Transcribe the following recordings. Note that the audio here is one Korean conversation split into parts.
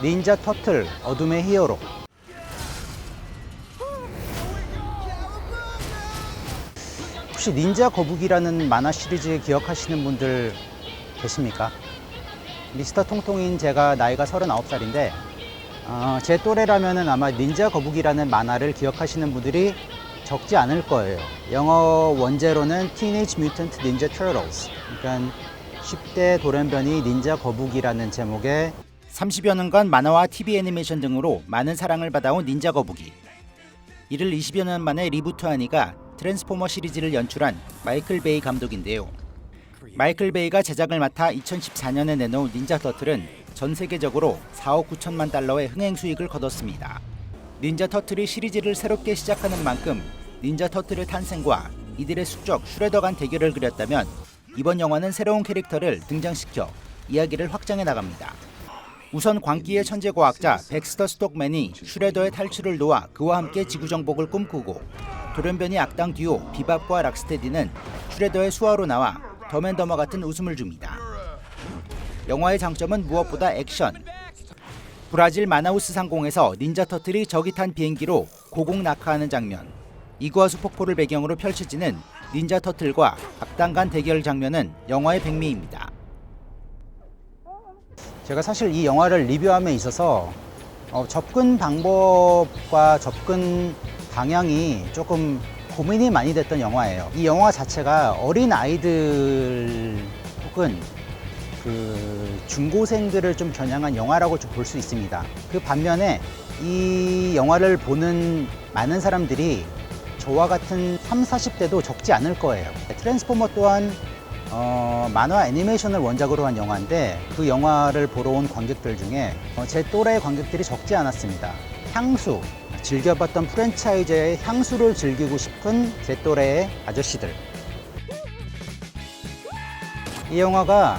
닌자 터틀 어둠의 히어로. 혹시 닌자 거북이라는 만화 시리즈 기억하시는 분들 계십니까? 미스터 통통인 제가 나이가 39살인데 제 또래라면 아마 닌자 거북이라는 만화를 기억하시는 분들이 적지 않을 거예요. 영어 원제로는 Teenage Mutant Ninja Turtles, 그러니까 10대 돌연변이 닌자 거북이라는 제목의 30여 년간 만화와 TV 애니메이션 등으로 많은 사랑을 받아온 닌자 거북이. 이를 20여 년 만에 리부트하니까 트랜스포머 시리즈를 연출한 마이클 베이 감독인데요. 마이클 베이가 제작을 맡아 2014년에 내놓은 닌자 터틀은 전 세계적으로 4억 9천만 달러의 흥행 수익을 거뒀습니다. 닌자 터틀이 시리즈를 새롭게 시작하는 만큼 닌자 터틀의 탄생과 이들의 숙적 슈레더 간 대결을 그렸다면 이번 영화는 새로운 캐릭터를 등장시켜 이야기를 확장해 나갑니다. 우선 광기의 천재 과학자 백스터 스톡맨이 슈레더의 탈출을 도와 그와 함께 지구 정복을 꿈꾸고, 돌연변이 악당 듀오 비밥과 락스테디는 슈레더의 수하로 나와 덤앤더머 같은 웃음을 줍니다. 영화의 장점은 무엇보다 액션. 브라질 마나우스 상공에서 닌자 터틀이 적이 탄 비행기로 고공 낙하하는 장면, 이구아수 폭포를 배경으로 펼쳐지는 닌자 터틀과 악당 간 대결 장면은 영화의 백미입니다. 제가 사실 이 영화를 리뷰함에 있어서 접근 방법과 접근 방향이 조금 고민이 많이 됐던 영화예요. 이 영화 자체가 어린 아이들 혹은 중고생들을 좀 겨냥한 영화라고 좀 볼 수 있습니다. 그 반면에 이 영화를 보는 많은 사람들이 저와 같은 30, 40대도 적지 않을 거예요. 트랜스포머 또한 만화 애니메이션을 원작으로 한 영화인데 그 영화를 보러 온 관객들 중에 제 또래 관객들이 적지 않았습니다. 향수, 즐겨봤던 프랜차이즈의 향수를 즐기고 싶은 제 또래의 아저씨들. 이 영화가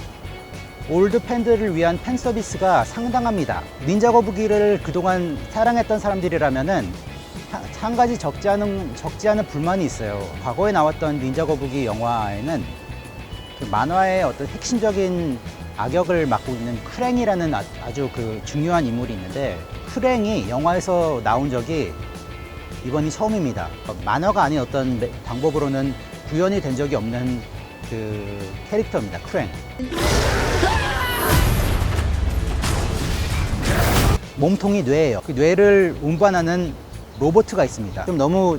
올드 팬들을 위한 팬 서비스가 상당합니다. 닌자 거북이를 그동안 사랑했던 사람들이라면은 한 가지 적지 않은 불만이 있어요. 과거에 나왔던 닌자 거북이 영화에는 그 만화의 어떤 핵심적인 악역을 맡고 있는 크랭이라는 아주 중요한 인물이 있는데, 크랭이 영화에서 나온 적이 이번이 처음입니다. 만화가 아닌 어떤 방법으로는 구현이 된 적이 없는 그 캐릭터입니다. 크랭. 몸통이 뇌예요. 그 뇌를 운반하는 로봇가 있습니다. 좀 너무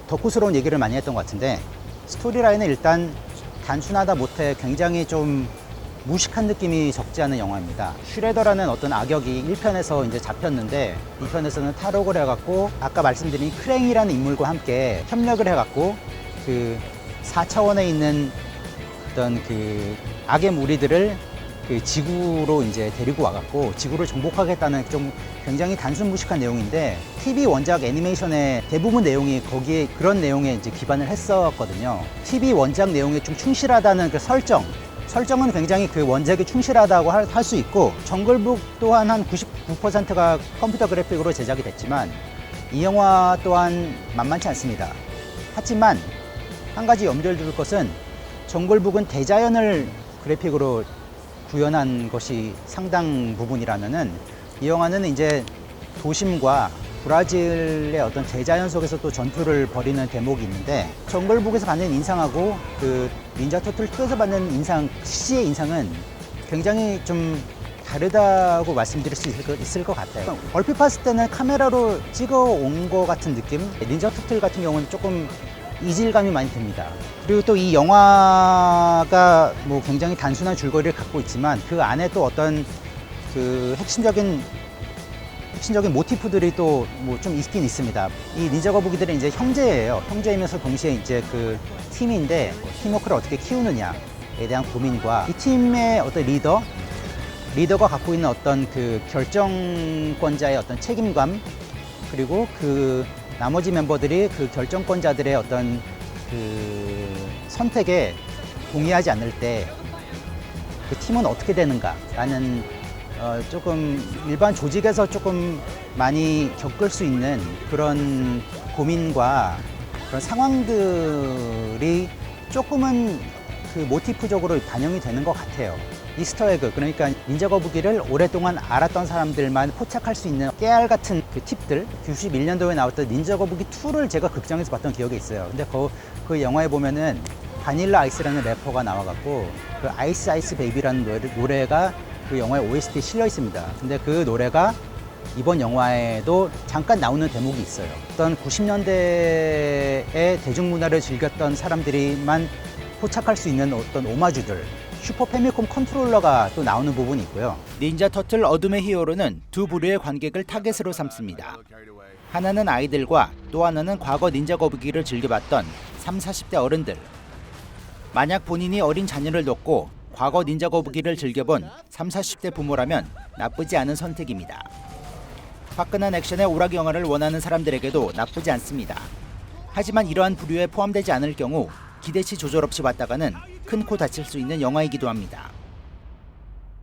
덕후스러운 얘기를 많이 했던 것 같은데, 스토리라인은 일단 단순하다 못해 굉장히 좀 무식한 느낌이 적지 않은 영화입니다. 슈레더라는 어떤 악역이 1편에서 이제 잡혔는데 2편에서는 탈옥을 해갖고 아까 말씀드린 크랭이라는 인물과 함께 협력을 해갖고 그 4차원에 있는 어떤 악의 무리들을 지구로 이제 데리고 와갖고 지구를 정복하겠다는 좀 굉장히 단순 무식한 내용인데, TV 원작 애니메이션의 대부분 내용이 거기에 그런 내용에 이제 기반을 했었거든요. TV 원작 내용에 좀 충실하다는 그 설정은 굉장히 그 원작에 충실하다고 할 수 있고, 정글북 또한 한 99%가 컴퓨터 그래픽으로 제작이 됐지만 이 영화 또한 만만치 않습니다. 하지만 한 가지 염두를 둘 것은, 정글북은 대자연을 그래픽으로 구현한 것이 상당 부분이라면은 이 영화는 이제 도심과 브라질의 어떤 대자연 속에서 또 전투를 벌이는 대목이 있는데, 정글북에서 받는 인상하고 그 닌자 터틀 2에서 받는 인상, CG의 인상은 굉장히 좀 다르다고 말씀드릴 수 있을 것 같아요. 얼핏 봤을 때는 카메라로 찍어 온 것 같은 느낌? 닌자 터틀 같은 경우는 조금 이질감이 많이 듭니다. 그리고 또 이 영화가 뭐 굉장히 단순한 줄거리를 갖고 있지만 그 안에 또 어떤 핵심적인 모티프들이 또 뭐 좀 있긴 있습니다. 이 닌자 거북이들은 이제 형제예요. 형제이면서 동시에 이제 팀인데 팀워크를 어떻게 키우느냐에 대한 고민과 이 팀의 어떤 리더가 갖고 있는 어떤 결정권자의 어떤 책임감, 그리고 나머지 멤버들이 결정권자들의 어떤 선택에 동의하지 않을 때 그 팀은 어떻게 되는가라는 조금 일반 조직에서 조금 많이 겪을 수 있는 그런 고민과 그런 상황들이 조금은 그 모티프적으로 반영이 되는 것 같아요. 이스터에그, 그러니까 닌자 거북이를 오랫동안 알았던 사람들만 포착할 수 있는 깨알 같은 그 팁들. 91년도에 나왔던 닌자 거북이 2를 제가 극장에서 봤던 기억이 있어요. 근데 그 영화에 보면은 바닐라 아이스라는 래퍼가 나와갖고 그 아이스 아이스 베이비라는 노래가 그 영화의 OST에 실려 있습니다. 근데 그 노래가 이번 영화에도 잠깐 나오는 대목이 있어요. 어떤 90년대의 대중문화를 즐겼던 사람들이만 포착할 수 있는 어떤 오마주들, 슈퍼 패미콤 컨트롤러가 또 나오는 부분이 있고요. 닌자 터틀 어둠의 히어로는 두 부류의 관객을 타겟으로 삼습니다. 하나는 아이들과 또 하나는 과거 닌자 거북이를 즐겨봤던 30, 40대 어른들. 만약 본인이 어린 자녀를 뒀고 과거 닌자 거북이를 즐겨본 30, 40대 부모라면 나쁘지 않은 선택입니다. 화끈한 액션의 오락 영화를 원하는 사람들에게도 나쁘지 않습니다. 하지만 이러한 부류에 포함되지 않을 경우 기대치 조절 없이 왔다가는 큰 코 다칠 수 있는 영화이기도 합니다.